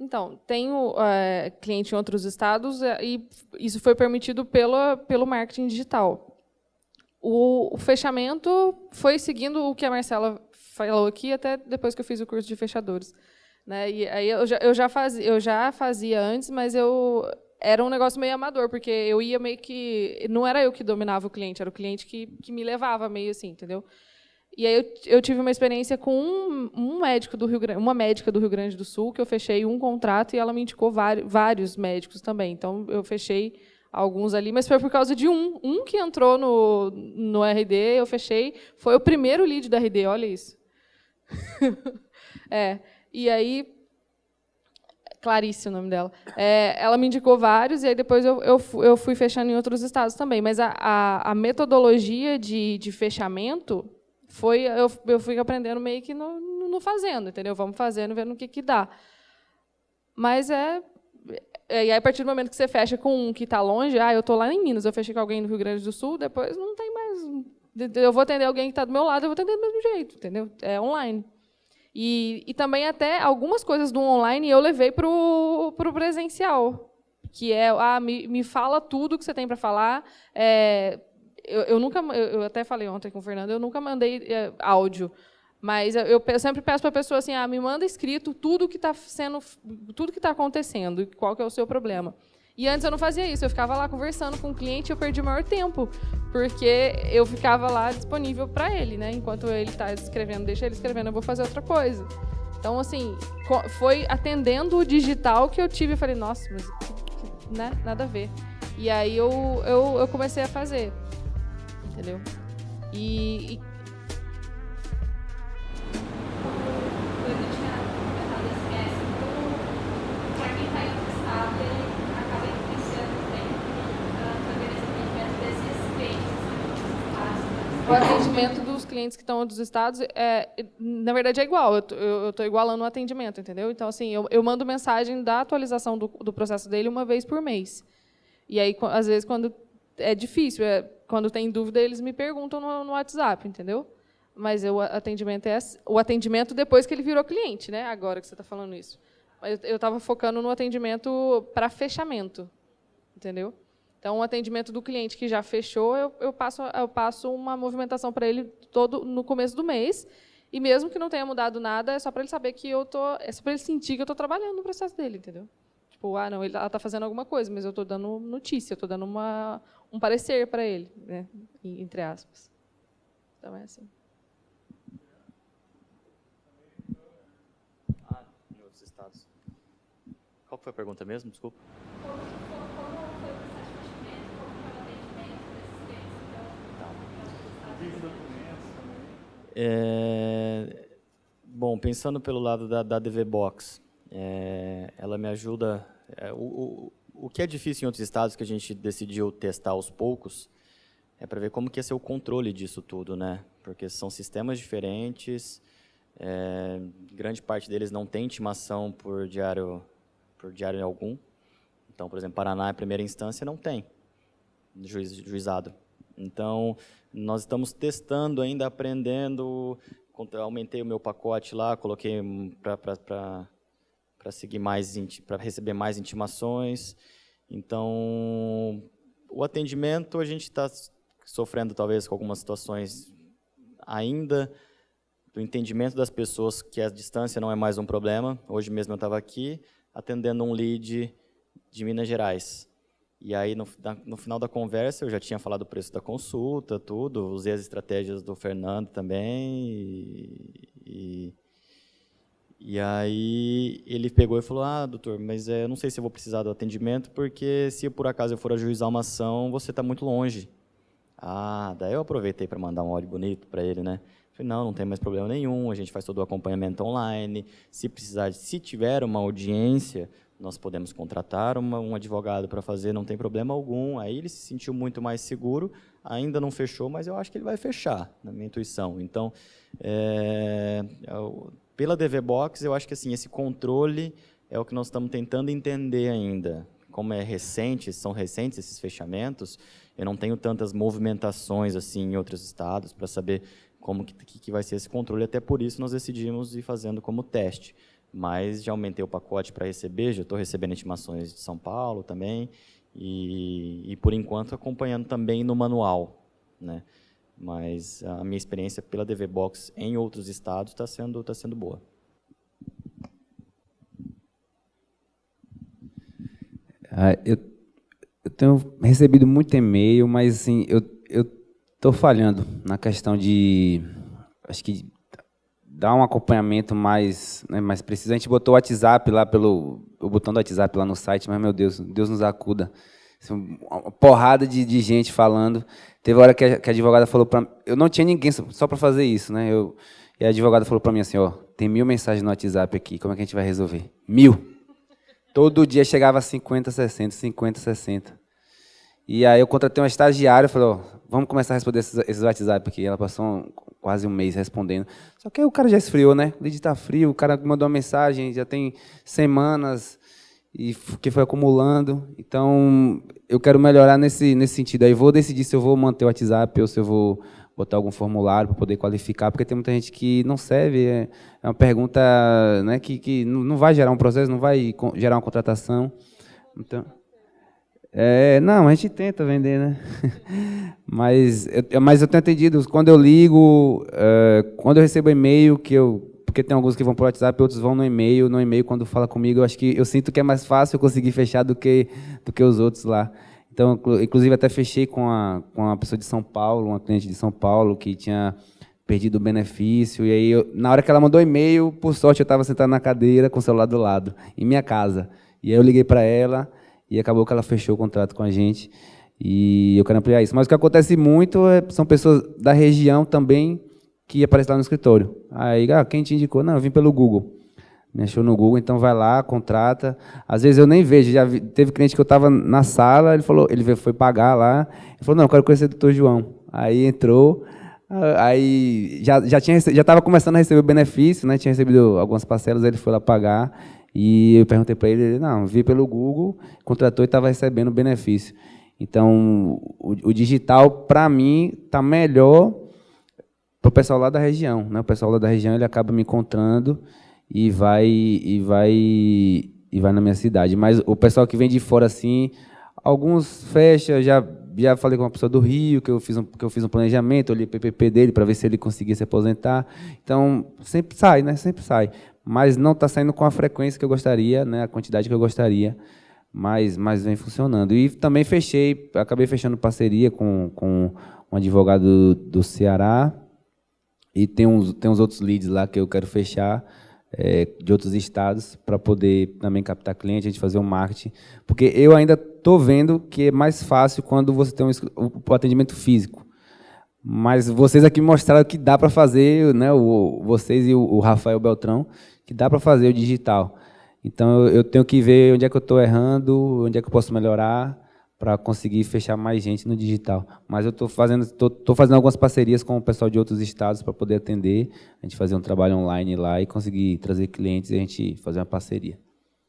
Então, tenho cliente em outros estados e isso foi permitido pelo marketing digital. O fechamento foi seguindo o que a Marcela falou aqui, até depois que eu fiz o curso de fechadores. Né? E aí eu já fazia antes, mas era um negócio meio amador, porque eu ia meio que... Não era eu que dominava o cliente, era o cliente que me levava meio assim, entendeu? E aí eu tive uma experiência com uma médica do Rio Grande do Sul, que eu fechei um contrato e ela me indicou vários médicos também. Então, eu fechei alguns ali, mas foi por causa de um que entrou no RD, eu fechei. Foi o primeiro lead da RD, olha isso. E aí, Clarice, o nome dela. Ela me indicou vários, e aí depois eu fui fechando em outros estados também. Mas a metodologia de fechamento... eu fui aprendendo meio que no fazendo, entendeu? Vamos fazendo, vendo o que dá. Mas e aí, a partir do momento que você fecha com um que está longe, eu estou lá em Minas, eu fechei com alguém no Rio Grande do Sul, depois não tem mais... Eu vou atender alguém que está do meu lado, eu vou atender do mesmo jeito, entendeu? É online. E também até algumas coisas do online eu levei para o presencial, que me fala tudo que você tem para falar. Eu até falei ontem com o Fernando, eu nunca mandei áudio, mas eu sempre peço para a pessoa assim, me manda escrito tudo que está acontecendo, qual que é o seu problema. E antes eu não fazia isso, eu ficava lá conversando com o cliente e eu perdi o maior tempo, porque eu ficava lá disponível para ele, né? Enquanto ele está escrevendo, deixa ele escrevendo, eu vou fazer outra coisa. Então, assim, foi atendendo o digital que eu tive, eu falei, nossa, mas né? Nada a ver. E aí eu comecei a fazer. Entendeu? E eu tinha comentado para quem está em outro estado, ele acaba influenciando também também esse atendimento desses clientes. O atendimento dos clientes que estão em outros estados, na verdade, é igual. Eu estou igualando o atendimento, entendeu? Então, assim, eu mando mensagem da atualização do processo dele uma vez por mês. E aí, às vezes, quando é difícil, quando tem dúvida, eles me perguntam no WhatsApp, entendeu? Mas o atendimento o atendimento depois que ele virou cliente, né? Agora que você está falando isso. Mas eu estava focando no atendimento para fechamento, entendeu? Então, o atendimento do cliente que já fechou, eu passo uma movimentação para ele todo no começo do mês, e mesmo que não tenha mudado nada, é só para ele saber que é só para ele sentir que eu estou trabalhando no processo dele, entendeu? Tipo, não, ela está fazendo alguma coisa, mas eu estou dando notícia, eu estou dando um parecer para ele, né? Entre aspas. Então, é assim. Em outros estados. Qual foi a pergunta mesmo? Desculpa. Como foi o processo de fechamento? Como foi o atendimento desses clientes? Bom, pensando pelo lado da DV Box, ela me ajuda... O que é difícil em outros estados, que a gente decidiu testar aos poucos, é para ver como que ia ser o controle disso tudo, né? Porque são sistemas diferentes, grande parte deles não tem intimação por diário algum. Então, por exemplo, Paraná, a primeira instância, não tem juizado. Então, nós estamos testando ainda, aprendendo, aumentei o meu pacote lá, coloquei para seguir para receber mais intimações. Então, o atendimento, a gente está sofrendo talvez com algumas situações ainda do entendimento das pessoas que a distância não é mais um problema. Hoje mesmo eu estava aqui atendendo um lead de Minas Gerais. E aí, no final da conversa, eu já tinha falado o preço da consulta, tudo, usei as estratégias do Fernando também, e aí ele pegou e falou, doutor, mas eu não sei se eu vou precisar do atendimento, porque se por acaso eu for ajuizar uma ação, você está muito longe. Daí eu aproveitei para mandar um áudio bonito para ele, né? Falei, não tem mais problema nenhum, a gente faz todo o acompanhamento online, se tiver uma audiência, nós podemos contratar um advogado para fazer, não tem problema algum. Aí ele se sentiu muito mais seguro, ainda não fechou, mas eu acho que ele vai fechar, na minha intuição. Então, pela DV Box, eu acho que assim, esse controle é o que nós estamos tentando entender ainda. Como são recentes esses fechamentos, eu não tenho tantas movimentações assim em outros estados para saber como que vai ser esse controle. Até por isso nós decidimos ir fazendo como teste. mas já aumentei o pacote para receber, já estou recebendo intimações de São Paulo também, e por enquanto acompanhando também no manual, né? Mas a minha experiência pela DV Box em outros estados está sendo boa. Eu tenho recebido muito e-mail, mas assim, eu estou falhando na questão de, acho que, dar um acompanhamento mais, né, mais preciso. A gente botou o WhatsApp lá, o botão do WhatsApp lá no site, mas, meu Deus, Deus nos acuda. Assim, uma porrada de gente falando. Teve hora que a advogada falou para mim, eu não tinha ninguém só para fazer isso, né? E a advogada falou para mim assim, ó, tem 1000 mensagens no WhatsApp aqui, como é que a gente vai resolver? 1000! Todo dia chegava a 50, 60, 50, 60. E aí eu contratei uma estagiária, falei, ó, vamos começar a responder esses WhatsApp aqui. Ela passou quase um mês respondendo. Só que aí o cara já esfriou, né? O lead está frio, o cara mandou uma mensagem, já tem semanas, e que foi acumulando. Então, eu quero melhorar nesse sentido. Aí vou decidir se eu vou manter o WhatsApp ou se eu vou botar algum formulário para poder qualificar, porque tem muita gente que não serve. É uma pergunta, né, que não vai gerar um processo, não vai gerar uma contratação. Então... não, a gente tenta vender, né? mas eu tenho entendido, quando eu ligo, quando eu recebo e-mail, porque tem alguns que vão para o WhatsApp, outros vão no e-mail, quando fala comigo, eu sinto que é mais fácil eu conseguir fechar do que os outros lá. Então, inclusive, até fechei com uma pessoa de São Paulo, uma cliente de São Paulo, que tinha perdido o benefício, e aí, na hora que ela mandou e-mail, por sorte, eu estava sentado na cadeira com o celular do lado, em minha casa. E aí eu liguei para ela, e acabou que ela fechou o contrato com a gente, e eu quero ampliar isso. Mas o que acontece muito são pessoas da região também que aparecem lá no escritório. Aí, quem te indicou? Não, eu vim pelo Google. Me achou no Google, então vai lá, contrata. Às vezes eu nem vejo. Teve cliente que eu estava na sala, ele foi pagar lá, ele falou, não, eu quero conhecer o doutor João. Aí entrou, aí já estava começando a receber o benefício, né? Tinha recebido algumas parcelas, ele foi lá pagar. E eu perguntei para ele, não, vi pelo Google, contratou e estava recebendo benefício. Então, o digital, para mim, está melhor para o pessoal lá da região, né? O pessoal lá da região ele acaba me encontrando e vai na minha cidade. Mas o pessoal que vem de fora, assim, alguns fecha, já falei com uma pessoa do Rio, que eu fiz um planejamento, olhei o PPP dele para ver se ele conseguia se aposentar. Então, sempre sai, né? Sempre sai. Mas não está saindo com a frequência que eu gostaria, né? A quantidade que eu gostaria, mas vem funcionando. E também acabei fechando parceria com um advogado do Ceará, e tem uns outros leads lá que eu quero fechar, de outros estados, para poder também captar cliente, a gente fazer um marketing, porque eu ainda estou vendo que é mais fácil quando você tem o atendimento físico. Mas vocês aqui mostraram que dá para fazer, né, vocês e o Rafael Beltrão, que dá para fazer o digital. Então, eu tenho que ver onde é que eu estou errando, onde é que eu posso melhorar, para conseguir fechar mais gente no digital. Mas eu estou fazendo algumas parcerias com o pessoal de outros estados para poder atender, a gente fazer um trabalho online lá e conseguir trazer clientes e a gente fazer uma parceria.